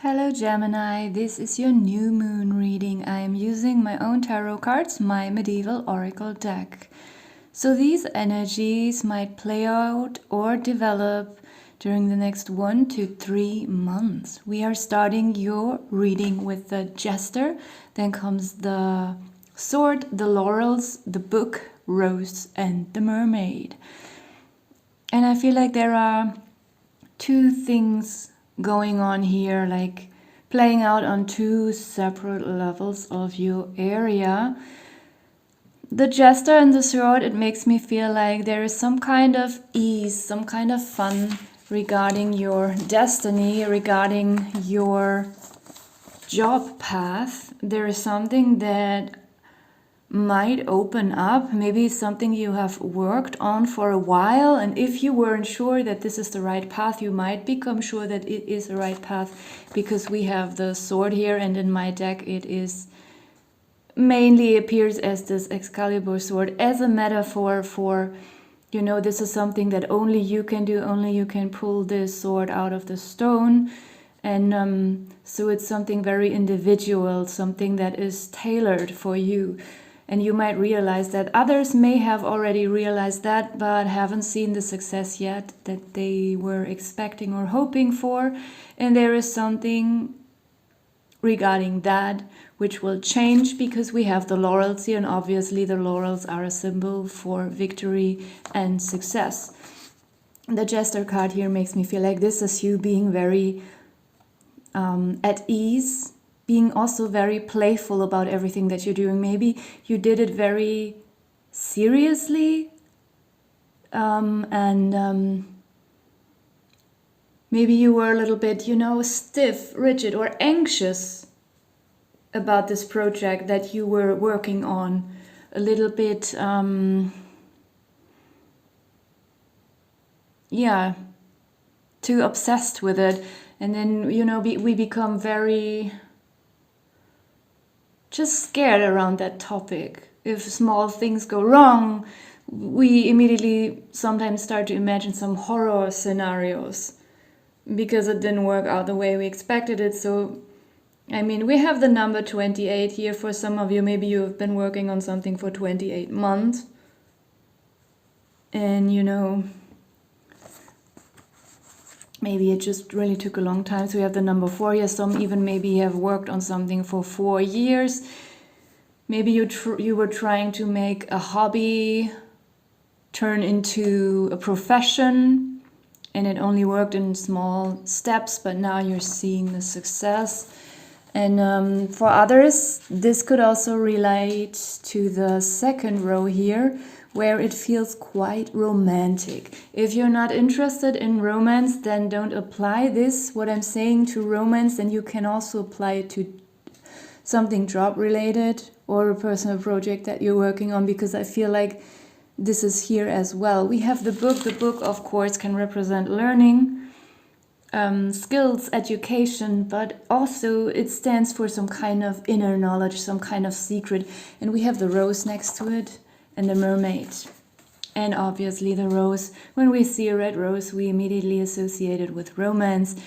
Hello Gemini, this is your new moon reading. I am using my own tarot cards, my medieval oracle deck. So these energies might play out or develop during the next 1 to 3 months. We are starting your reading with the Jester, then comes the Sword, the Laurels, the Book, Rose, and the Mermaid. And I feel like there are two things going on here, like playing out on two separate levels of your area. The Jester and the Sword, it makes me feel like there is some kind of ease, some kind of fun regarding your destiny, regarding your job path. There is something that might open up, maybe something you have worked on for a while, and if you weren't sure that this is the right path, you might become sure that it is the right path, because we have the sword here, and in my deck it is mainly appears as this Excalibur sword, as a metaphor for, you know, this is something that only you can do, only you can pull this sword out of the stone. And so it's something very individual, something that is tailored for you. And you might realize that others may have already realized that, but haven't seen the success yet that they were expecting or hoping for. And there is something regarding that which will change, because we have the laurels here, and obviously the laurels are a symbol for victory and success. The Jester card here makes me feel like this is you being very at ease, being also very playful about everything that you're doing. Maybe you did it very seriously, and maybe you were a little bit, you know, stiff, rigid, or anxious about this project that you were working on. A little bit, too obsessed with it. And then, you know, we become very just scared around that topic. If small things go wrong, we immediately sometimes start to imagine some horror scenarios because it didn't work out the way we expected it. So, I mean, we have the number 28 here for some of you. Maybe you've been working on something for 28 months. And, you know, maybe it just really took a long time. So we have the number 4 here. Some even maybe have worked on something for 4 years. Maybe you were trying to make a hobby turn into a profession, and it only worked in small steps, but now you're seeing the success. And for others, this could also relate to the second row here, where it feels quite romantic. If you're not interested in romance, then don't apply this, what I'm saying, to romance. Then you can also apply it to something job related or a personal project that you're working on, because I feel like this is here as well. We have the book. The book, of course, can represent learning, skills, education, but also it stands for some kind of inner knowledge, some kind of secret. And we have the rose next to it, and the mermaid. And obviously the rose, when we see a red rose, we immediately associate it with romance.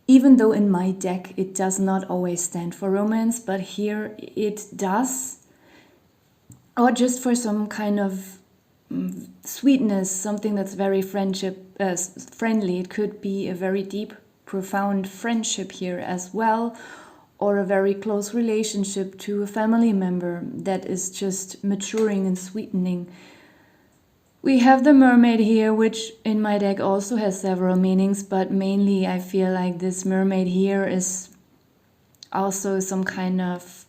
Even though in my deck it does not always stand for romance, but here it does. Or just for some kind of sweetness, something that's very friendly. It could be a very deep, profound friendship here as well, or a very close relationship to a family member that is just maturing and sweetening. We have the mermaid here, which in my deck also has several meanings, but mainly I feel like this mermaid here is also some kind of...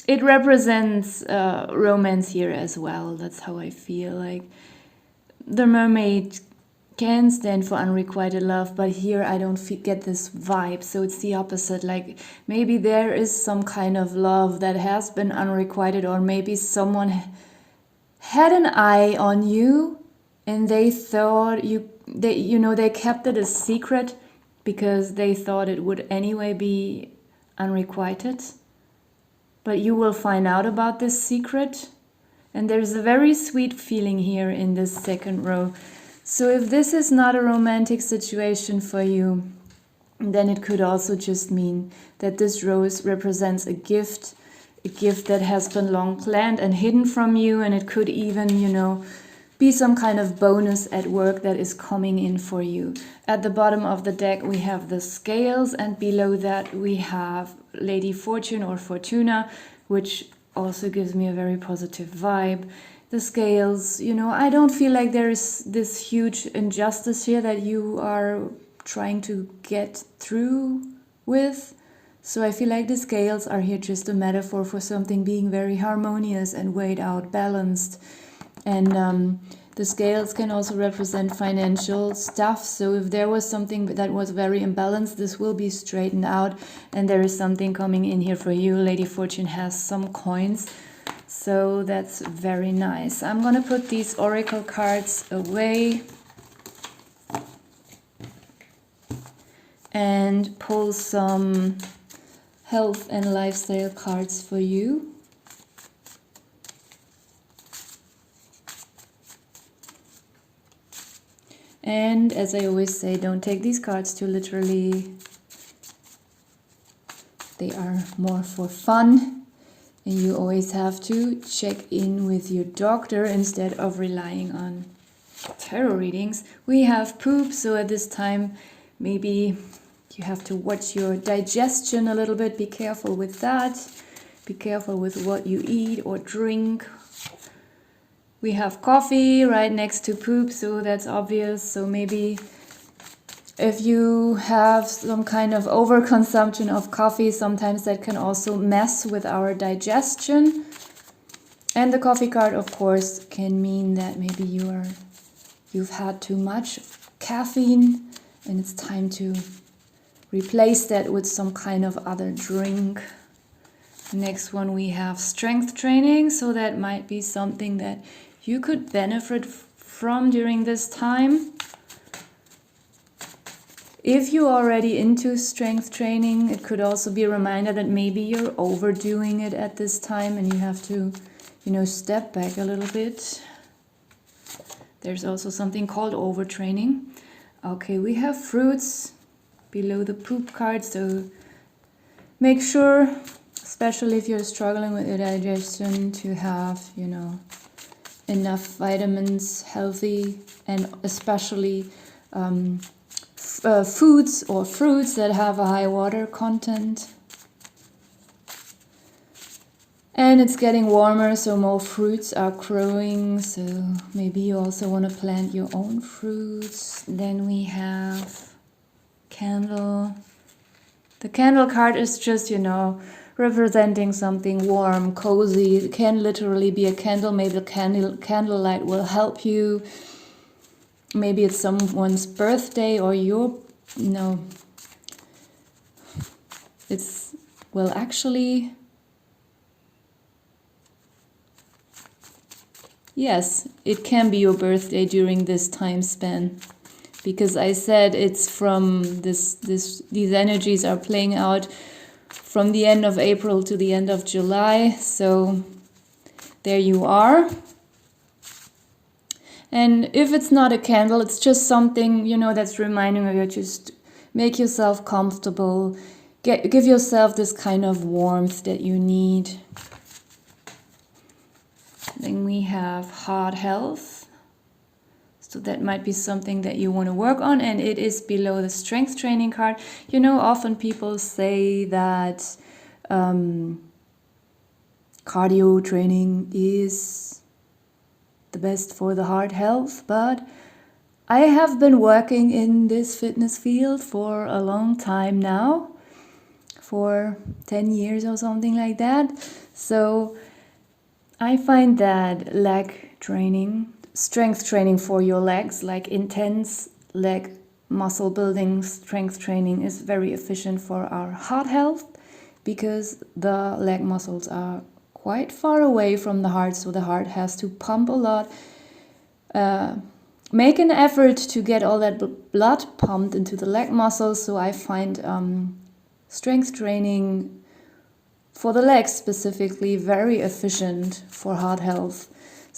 It represents romance here as well. That's how I feel. Like the mermaid can stand for unrequited love, but here I don't get this vibe. So it's the opposite. Like maybe there is some kind of love that has been unrequited, or maybe someone had an eye on you and they thought they kept it a secret because they thought it would anyway be unrequited. But you will find out about this secret. And there's a very sweet feeling here in this second row. So if this is not a romantic situation for you, then it could also just mean that this rose represents a gift that has been long planned and hidden from you, and it could even, be some kind of bonus at work that is coming in for you. At the bottom of the deck we have the scales, and below that we have Lady Fortune or Fortuna, which also gives me a very positive vibe. The scales, I don't feel like there is this huge injustice here that you are trying to get through with. So I feel like the scales are here just a metaphor for something being very harmonious and weighed out, balanced. And the scales can also represent financial stuff. So if there was something that was very imbalanced, this will be straightened out. And there is something coming in here for you. Lady Fortune has some coins. So that's very nice. I'm going to put these oracle cards away and pull some health and lifestyle cards for you. And as I always say, don't take these cards too literally. They are more for fun. And you always have to check in with your doctor instead of relying on tarot readings. We have poop, so at this time maybe you have to watch your digestion a little bit. Be careful with that. Be careful with what you eat or drink. We have coffee right next to poop, so that's obvious. So maybe if you have some kind of overconsumption of coffee, sometimes that can also mess with our digestion. And the coffee card, of course, can mean that maybe you've had too much caffeine and it's time to replace that with some kind of other drink. Next one, we have strength training, so that might be something that you could benefit from during this time. If you're already into strength training, it could also be a reminder that maybe you're overdoing it at this time and you have to, step back a little bit. There's also something called overtraining. Okay, we have fruits below the poop card, so make sure, especially if you're struggling with your digestion, to have, enough vitamins, healthy, and especially foods or fruits that have a high water content. And it's getting warmer, so more fruits are growing, so maybe you also want to plant your own fruits. Then we have candle. The candle card is just, representing something warm, cozy. It can literally be a candle. Maybe the candlelight will help you. Maybe it's someone's birthday or it's, well, actually, yes, it can be your birthday during this time span. Because I said it's from these energies are playing out from the end of April to the end of July. So there you are. And if it's not a candle, it's just something, that's reminding you, just make yourself comfortable. Give yourself this kind of warmth that you need. Then we have heart health. So that might be something that you want to work on, and it is below the strength training card. Often people say that cardio training is the best for the heart health, but I have been working in this fitness field for a long time now, for 10 years or something like that. So I find that leg training, strength training for your legs, like intense leg muscle building strength training, is very efficient for our heart health, because the leg muscles are quite far away from the heart, so the heart has to pump a lot, make an effort to get all that blood pumped into the leg muscles. So I find strength training for the legs specifically very efficient for heart health.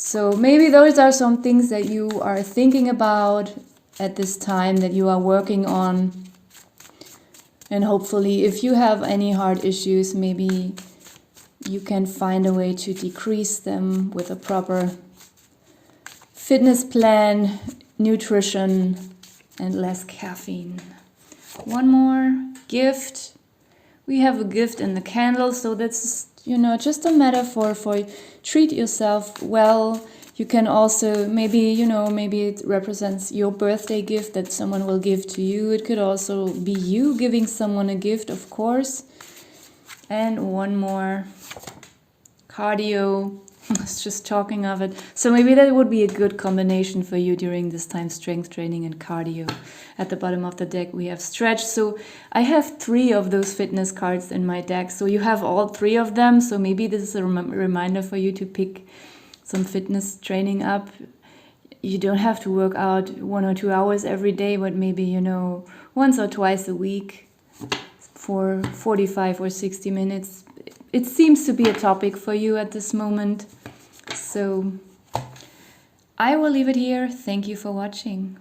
So maybe those are some things that you are thinking about at this time, that you are working on. And hopefully, if you have any heart issues, maybe you can find a way to decrease them with a proper fitness plan, nutrition, and less caffeine. One more gift. We have a gift in the candle, so that's, just a metaphor for treat yourself well. You can also maybe it represents your birthday gift that someone will give to you. It could also be you giving someone a gift, of course. And one more, cardio. I was just talking of it. So maybe that would be a good combination for you during this time, strength training and cardio. At the bottom of the deck we have stretch. So I have 3 of those fitness cards in my deck. So you have all 3 of them. So maybe this is a reminder for you to pick some fitness training up. You don't have to work out 1 or 2 hours every day, but maybe, once or twice a week for 45 or 60 minutes. It seems to be a topic for you at this moment. So I will leave it here. Thank you for watching.